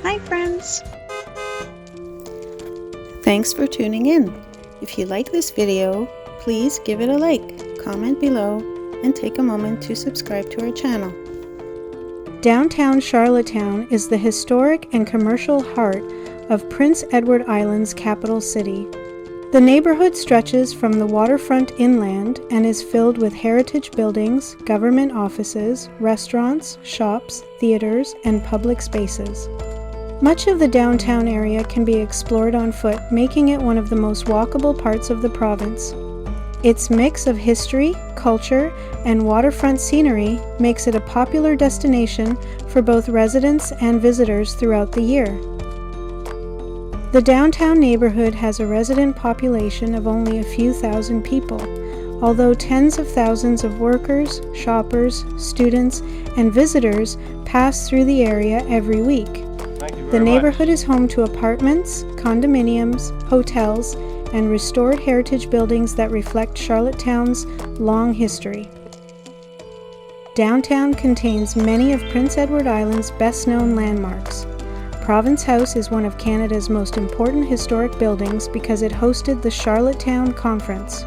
Hi friends! Thanks for tuning in. If you like this video, please give it a like, comment below, and take a moment to subscribe to our channel. Downtown Charlottetown is the historic and commercial heart of Prince Edward Island's capital city. The neighborhood stretches from the waterfront inland and is filled with heritage buildings, government offices, restaurants, shops, theaters, and public spaces. Much of the downtown area can be explored on foot, making it one of the most walkable parts of the province. Its mix of history, culture, and waterfront scenery makes it a popular destination for both residents and visitors throughout the year. The downtown neighborhood has a resident population of only a few thousand people, although tens of thousands of workers, shoppers, students, and visitors pass through the area every week. The neighborhood is home to apartments, condominiums, hotels, and restored heritage buildings that reflect Charlottetown's long history. Downtown contains many of Prince Edward Island's best-known landmarks. Province House is one of Canada's most important historic buildings because it hosted the Charlottetown Conference.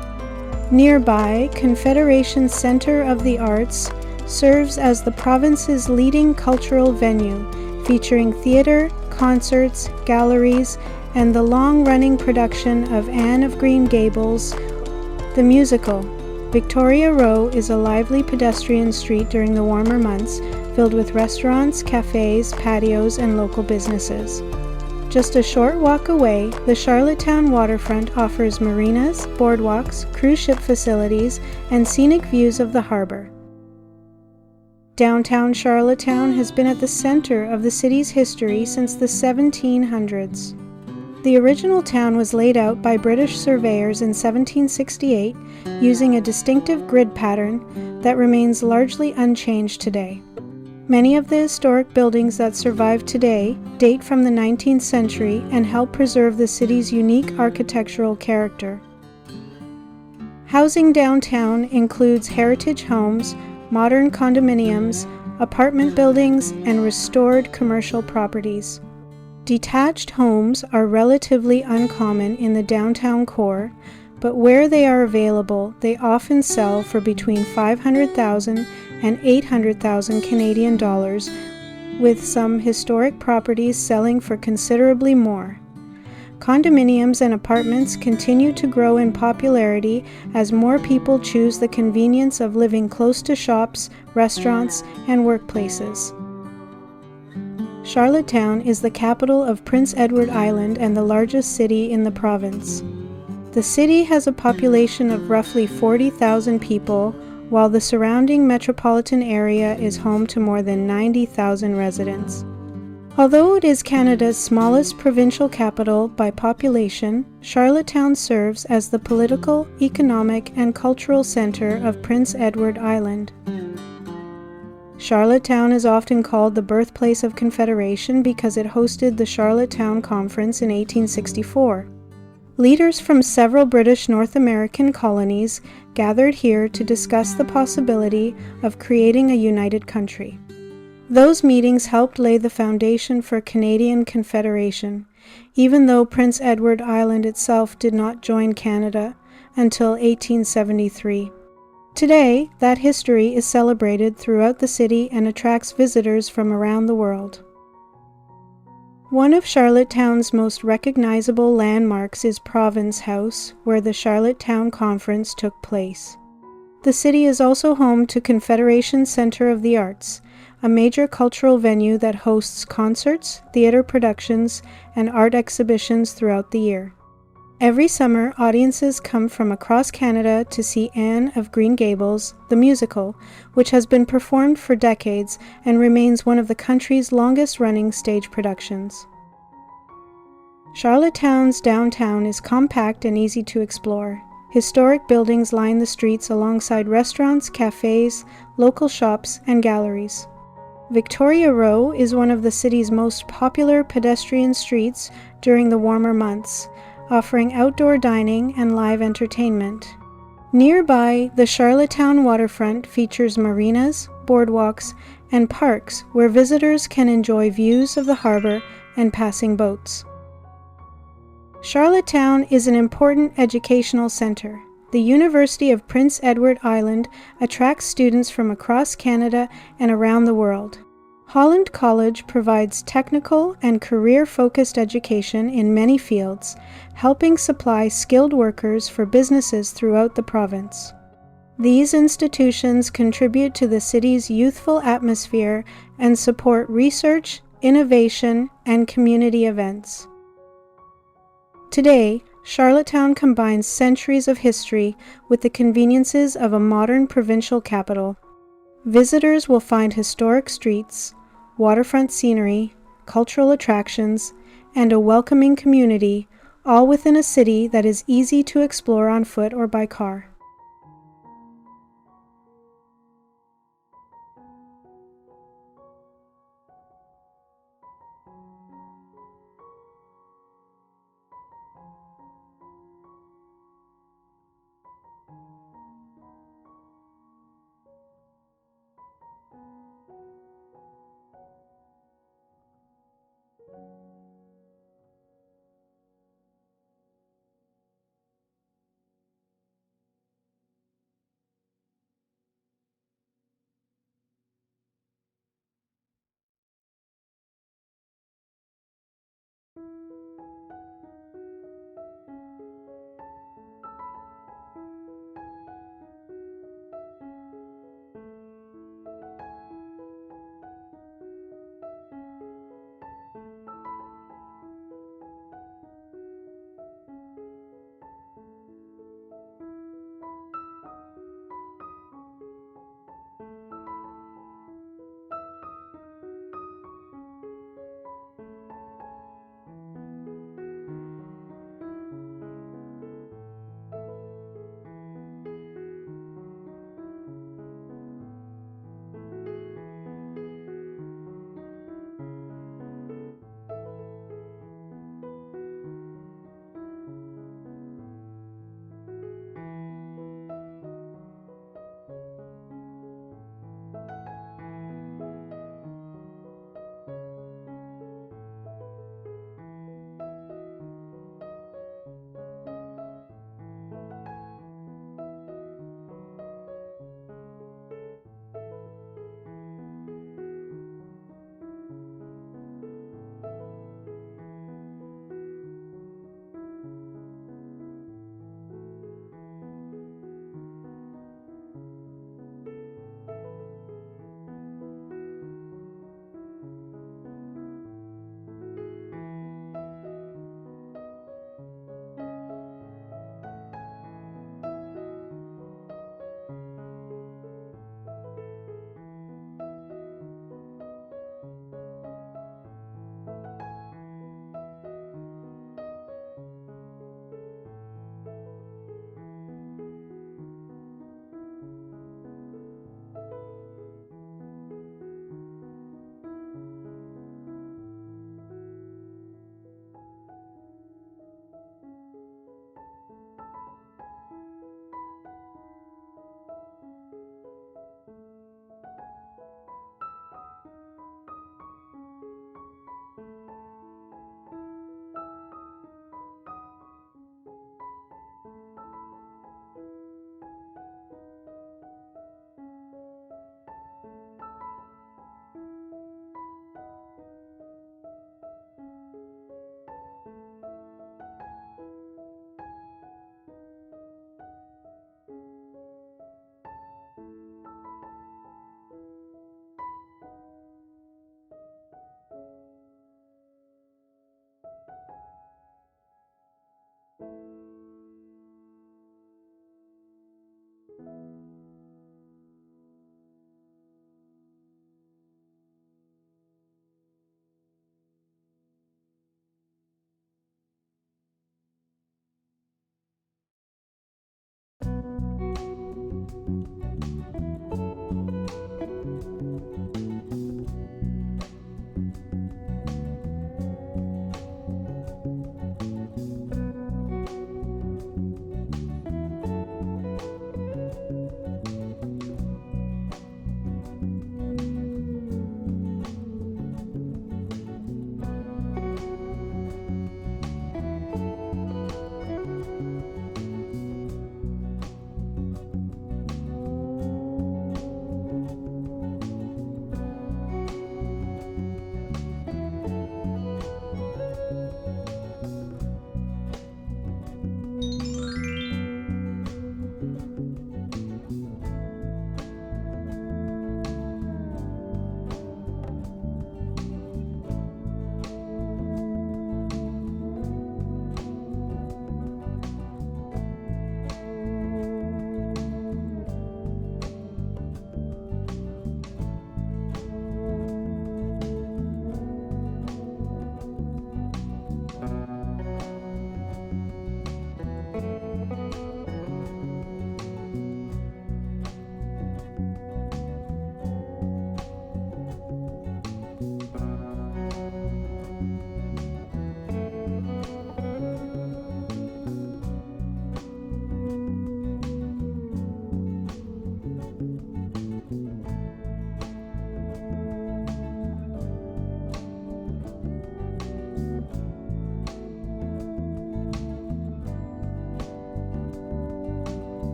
Nearby, Confederation Centre of the Arts serves as the province's leading cultural venue, featuring theatre, concerts, galleries, and the long-running production of Anne of Green Gables, the musical. Victoria Row is a lively pedestrian street during the warmer months, filled with restaurants, cafes, patios, and local businesses. Just a short walk away, the Charlottetown waterfront offers marinas, boardwalks, cruise ship facilities, and scenic views of the harbour. Downtown Charlottetown has been at the center of the city's history since the 1700s. The original town was laid out by British surveyors in 1768 using a distinctive grid pattern that remains largely unchanged today. Many of the historic buildings that survive today date from the 19th century and help preserve the city's unique architectural character. Housing downtown includes heritage homes, modern condominiums, apartment buildings, and restored commercial properties. Detached homes are relatively uncommon in the downtown core, but where they are available, they often sell for between $500,000 and $800,000 Canadian dollars, with some historic properties selling for considerably more. Condominiums and apartments continue to grow in popularity as more people choose the convenience of living close to shops, restaurants, and workplaces. Charlottetown is the capital of Prince Edward Island and the largest city in the province. The city has a population of roughly 40,000 people, while the surrounding metropolitan area is home to more than 90,000 residents. Although it is Canada's smallest provincial capital by population, Charlottetown serves as the political, economic, and cultural center of Prince Edward Island. Charlottetown is often called the birthplace of Confederation because it hosted the Charlottetown Conference in 1864. Leaders from several British North American colonies gathered here to discuss the possibility of creating a united country. Those meetings helped lay the foundation for Canadian Confederation, even though Prince Edward Island itself did not join Canada until 1873. Today, that history is celebrated throughout the city and attracts visitors from around the world. One of Charlottetown's most recognizable landmarks is Province House, where the Charlottetown Conference took place. The city is also home to Confederation Centre of the Arts, a major cultural venue that hosts concerts, theatre productions, and art exhibitions throughout the year. Every summer, audiences come from across Canada to see Anne of Green Gables, the musical, which has been performed for decades and remains one of the country's longest-running stage productions. Charlottetown's downtown is compact and easy to explore. Historic buildings line the streets alongside restaurants, cafes, local shops, and galleries. Victoria Row is one of the city's most popular pedestrian streets during the warmer months, offering outdoor dining and live entertainment. Nearby, the Charlottetown waterfront features marinas, boardwalks, and parks where visitors can enjoy views of the harbour, and passing boats. Charlottetown is an important educational center. The University of Prince Edward Island attracts students from across Canada and around the world. Holland College provides technical and career-focused education in many fields, helping supply skilled workers for businesses throughout the province. These institutions contribute to the city's youthful atmosphere and support research, innovation, and community events. Today, Charlottetown combines centuries of history with the conveniences of a modern provincial capital. Visitors will find historic streets, waterfront scenery, cultural attractions, and a welcoming community, all within a city that is easy to explore on foot or by car.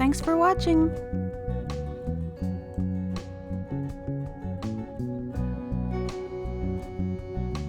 Thanks for watching!